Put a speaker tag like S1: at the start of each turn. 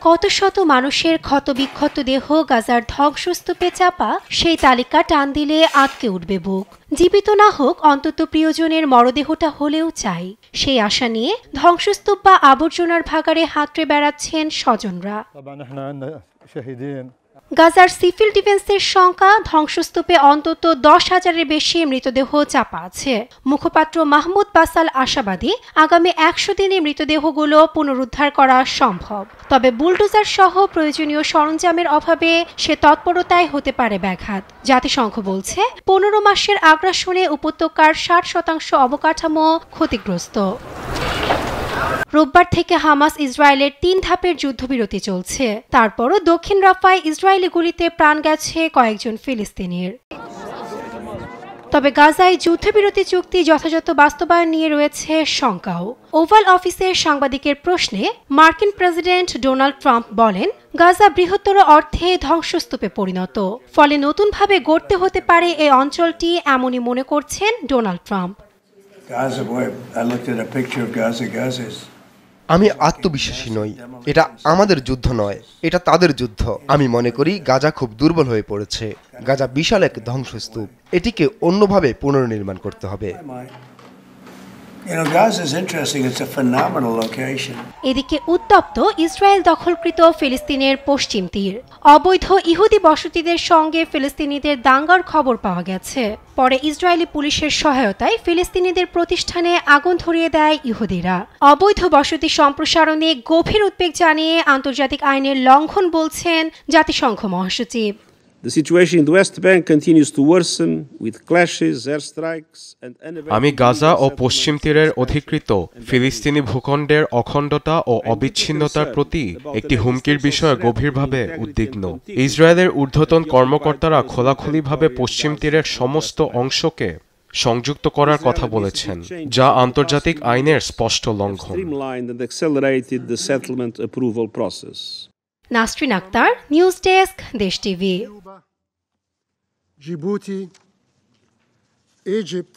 S1: কত শত মানুষের ক্ষতবিক্ষত দেহ গাজার ধ্বংসস্তূপে চাপা, সেই তালিকা টান দিলে আটকে উঠবে বুক। জীবিত না হোক, অন্তত প্রিয়জনের মরদেহটা হলেও চাই, সেই আশা নিয়ে ধ্বংসস্তূপ বা আবর্জনার ভাগাড়ে হাতড়ে বেড়াচ্ছেন স্বজনরা। গাজার সিভিল ডিফেন্সের সংখ্যা, ধ্বংসস্তূপে অন্তত 10,000-এর বেশি মৃতদেহ চাপা আছে। মুখপাত্র মাহমুদ বাসাল আশাবাদী, আগামী 100 দিনে মৃতদেহগুলো পুনরুদ্ধার করা সম্ভব। তবে বুলডোজার সহ প্রয়োজনীয় সরঞ্জামের অভাবে সে তৎপরতায় হতে পারে ব্যাঘাত। জাতিসংঘ বলছে 15 মাসের আগ্রাসনে উপত্যকার 60% অবকাঠামো ক্ষতিগ্রস্ত। রোববার থেকে হামাস ইসরায়েলের 3 ধাপের যুদ্ধবিরতি চলছে। তারপরও দক্ষিণ রাফায় ইসরায়েলি গুলিতে প্রাণ গেছে কয়েকজন ফিলিস্তিনির। তবে গাজায় যুদ্ধবিরতি চুক্তি যথাযথ বাস্তবায়ন নিয়ে রয়েছে শঙ্কাও। ওভাল অফিসের সাংবাদিকের প্রশ্নে মার্কিন প্রেসিডেন্ট ডোনাল্ড ট্রাম্প বলেন, গাজা বৃহত্তর অর্থে ধ্বংসস্তূপে পরিণত, ফলে নতুনভাবে গড়তে হতে পারে এই অঞ্চলটি, এমনই মনে করছেন ডোনাল্ড ট্রাম্প।
S2: আমি আত্মবিশ্বাসী নই। এটা আমাদের যুদ্ধ নয়, এটা তাদের যুদ্ধ। আমি মনে করি গাজা খুব দুর্বল হয়ে পড়েছে। গাজা বিশাল এক ধ্বংসস্তূপ, এটিকে অন্যভাবে পুনর্নির্মাণ করতে হবে।
S1: এদিকে উত্তপ্ত ইসরায়েল দখলকৃত ফিলিস্তিনের পশ্চিম তীর। অবৈধ ইহুদি বসতিদের সঙ্গে ফিলিস্তিনিদের দাঙ্গার খবর পাওয়া গেছে। পরে ইসরায়েলি পুলিশের সহায়তায় ফিলিস্তিনিদের প্রতিষ্ঠানে আগুন ধরিয়ে দেয় ইহুদিরা। অবৈধ বসতি সম্প্রসারণে গভীর উদ্বেগ জানিয়ে আন্তর্জাতিক আইনের লঙ্ঘন বলছেন জাতিসংঘ মহাসচিব।
S3: আমি গাজা ও পশ্চিম তীরের অধিকৃত ফিলিস্তিনি ভূখণ্ডের অখণ্ডতা ও অবিচ্ছিন্নতার প্রতি একটি হুমকির বিষয়ে গভীরভাবে উদ্বিগ্ন। ইসরায়েলের ঊর্ধ্বতন কর্মকর্তারা খোলাখুলিভাবে পশ্চিম তীরের সমস্ত অংশকে সংযুক্ত করার কথা বলেছেন, যা আন্তর্জাতিক আইনের স্পষ্ট লঙ্ঘন।
S1: নাসরিন আক্তার, নিউজ ডেস্ক, দেশ টিভি।
S4: Djibouti, Egypt,